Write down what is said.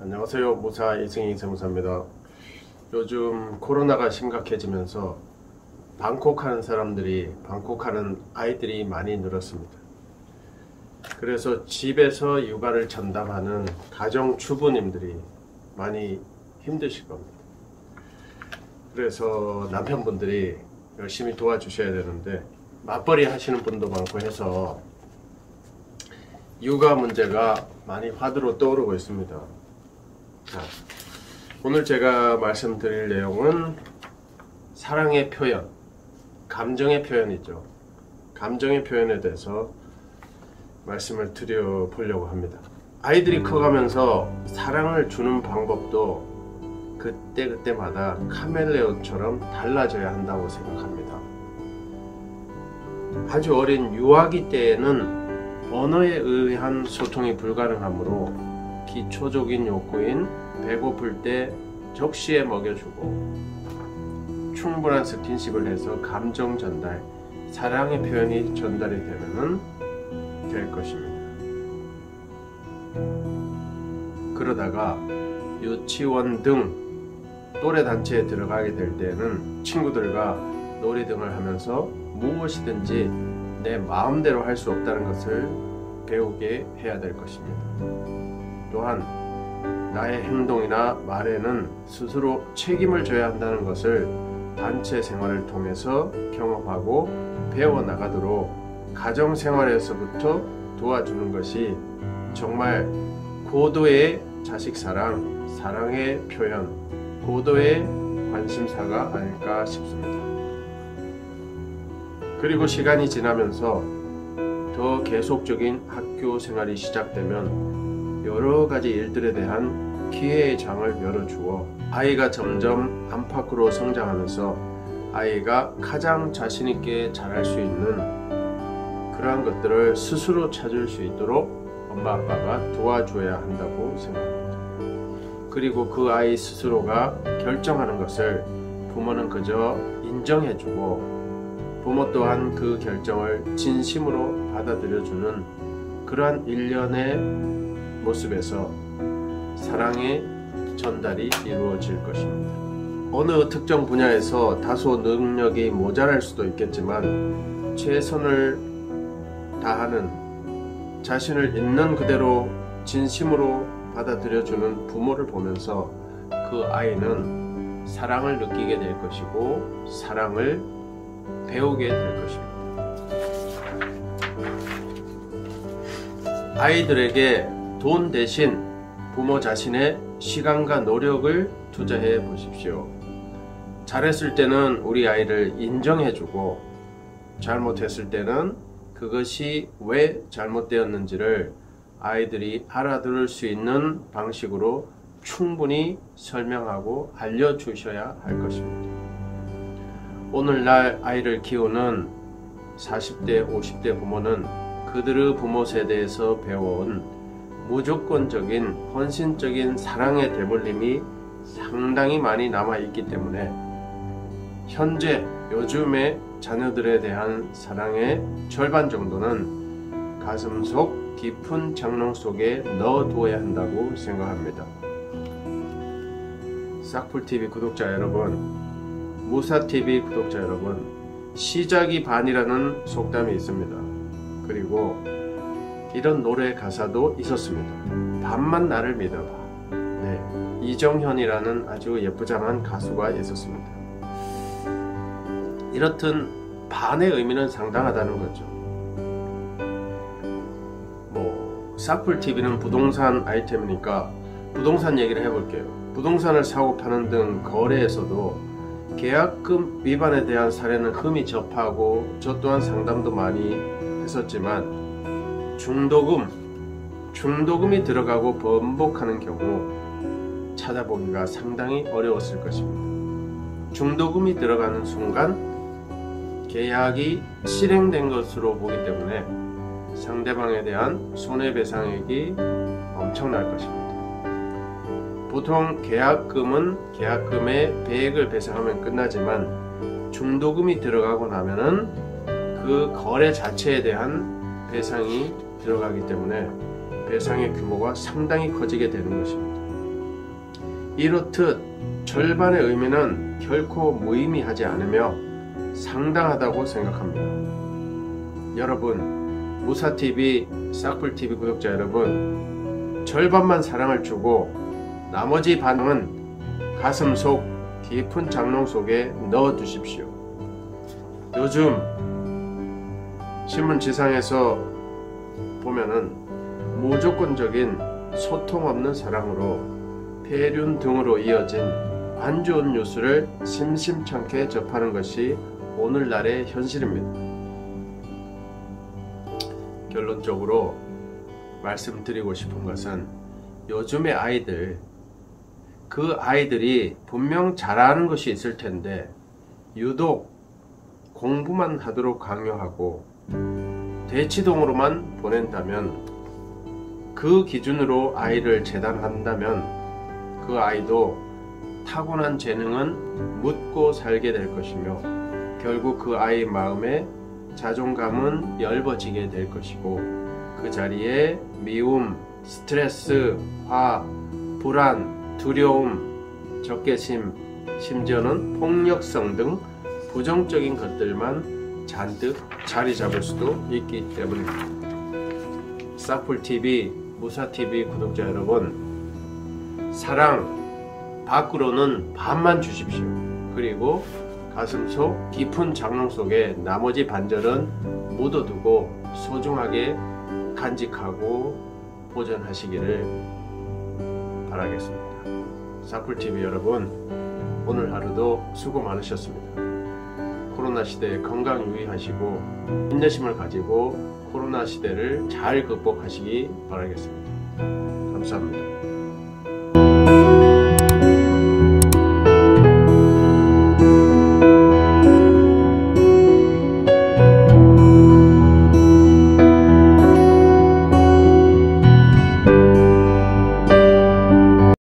안녕하세요. 무사 이승희 세무사입니다. 요즘 코로나가 심각해지면서 방콕하는 아이들이 많이 늘었습니다. 그래서 집에서 육아를 전담하는 가정주부님들이 많이 힘드실 겁니다. 그래서 남편분들이 열심히 도와주셔야 되는데 맞벌이 하시는 분도 많고 해서 육아 문제가 많이 화두로 떠오르고 있습니다. 자, 오늘 제가 말씀드릴 내용은 사랑의 표현, 감정의 표현이죠. 감정의 표현에 대해서 말씀을 드려보려고 합니다. 아이들이 커가면서 사랑을 주는 방법도 그때마다 카멜레온처럼 달라져야 한다고 생각합니다. 아주 어린 유아기 때에는 언어에 의한 소통이 불가능하므로 기초적인 욕구인 배고플 때 적시에 먹여주고 충분한 스킨십을 해서 감정 전달, 사랑의 표현이 전달이 되면은 될 것입니다. 그러다가 유치원 등 또래 단체에 들어가게 될 때는 친구들과 놀이 등을 하면서 무엇이든지 내 마음대로 할 수 없다는 것을 배우게 해야 될 것입니다. 또한 나의 행동이나 말에는 스스로 책임을 져야 한다는 것을 단체 생활을 통해서 경험하고 배워나가도록 가정생활에서부터 도와주는 것이 정말 고도의 자식사랑, 사랑의 표현, 고도의 관심사가 아닐까 싶습니다. 그리고 시간이 지나면서 더 계속적인 학교 생활이 시작되면 여러가지 일들에 대한 기회의 장을 열어주어 아이가 점점 안팎으로 성장하면서 아이가 가장 자신있게 잘할 수 있는 그러한 것들을 스스로 찾을 수 있도록 엄마 아빠가 도와줘야 한다고 생각합니다. 그리고 그 아이 스스로가 결정하는 것을 부모는 그저 인정해주고 부모 또한 그 결정을 진심으로 받아들여주는 그러한 일련의 모습에서 사랑의 전달이 이루어질 것입니다. 어느 특정 분야에서 다소 능력이 모자랄 수도 있겠지만 최선을 다하는 자신을 있는 그대로 진심으로 받아들여주는 부모를 보면서 그 아이는 사랑을 느끼게 될 것이고 사랑을 배우게 될 것입니다. 아이들에게 돈 대신 부모 자신의 시간과 노력을 투자해 보십시오. 잘했을 때는 우리 아이를 인정해주고 잘못했을 때는 그것이 왜 잘못되었는지를 아이들이 알아들을 수 있는 방식으로 충분히 설명하고 알려주셔야 할 것입니다. 오늘날 아이를 키우는 40대, 50대 부모는 그들의 부모 세대에서 배워온 무조건적인 헌신적인 사랑의 대물림이 상당히 많이 남아있기 때문에 현재 요즘의 자녀들에 대한 사랑의 절반 정도는 가슴속 깊은 장롱 속에 넣어두어야 한다고 생각합니다. 싹풀TV 구독자 여러분, 무사TV 구독자 여러분, 시작이 반이라는 속담이 있습니다. 그리고 이런 노래 가사도 있었습니다. 반만 나를 믿어봐. 네, 이정현이라는 아주 예쁘장한 가수가 있었습니다. 이렇듯 반의 의미는 상당하다는 거죠. 싹풀TV는 부동산 아이템이니까 부동산 얘기를 해볼게요. 부동산을 사고 파는 등 거래에서도 계약금 위반에 대한 사례는 흠이 접하고 저 또한 상담도 많이 했었지만 중도금이 들어가고 번복하는 경우 찾아보기가 상당히 어려웠을 것입니다. 중도금이 들어가는 순간 계약이 실행된 것으로 보기 때문에 상대방에 대한 손해배상액이 엄청날 것입니다. 보통 계약금은 계약금의 배액을 배상하면 끝나지만 중도금이 들어가고 나면은 그 거래 자체에 대한 배상이 들어가기 때문에 배상의 규모가 상당히 커지게 되는 것입니다. 이렇듯 절반의 의미는 결코 무의미하지 않으며 상당하다고 생각합니다. 여러분, 무사TV, 싹풀TV 구독자 여러분, 절반만 사랑을 주고 나머지 반은 가슴 속 깊은 장롱 속에 넣어 주십시오. 요즘 신문지상에서 보면은 무조건적인 소통 없는 사랑으로 폐륜 등으로 이어진 안 좋은 뉴스를 심심찮게 접하는 것이 오늘날의 현실입니다. 결론적으로 말씀드리고 싶은 것은 요즘의 아이들, 그 아이들이 분명 잘하는 것이 있을 텐데 유독 공부만 하도록 강요하고 대치동으로만 보낸다면, 그 기준으로 아이를 재단한다면 그 아이도 타고난 재능은 묻고 살게 될 것이며 결국 그 아이 마음에 자존감은 엷어지게 될 것이고 그 자리에 미움, 스트레스, 화, 불안, 두려움, 적개심, 심지어는 폭력성 등 부정적인 것들만 잔뜩 자리 잡을 수도 있기 때문입니다. 싹풀TV, 무사TV 구독자 여러분, 사랑 밖으로는 반만 주십시오. 그리고 가슴속 깊은 장롱 속에 나머지 반절은 묻어두고 소중하게 간직하고 보존하시기를 바라겠습니다. 싹풀TV 여러분, 오늘 하루도 수고 많으셨습니다. 코로나 시대에 건강 유의하시고 인내심을 가지고 코로나 시대를 잘 극복하시기 바라겠습니다. 감사합니다.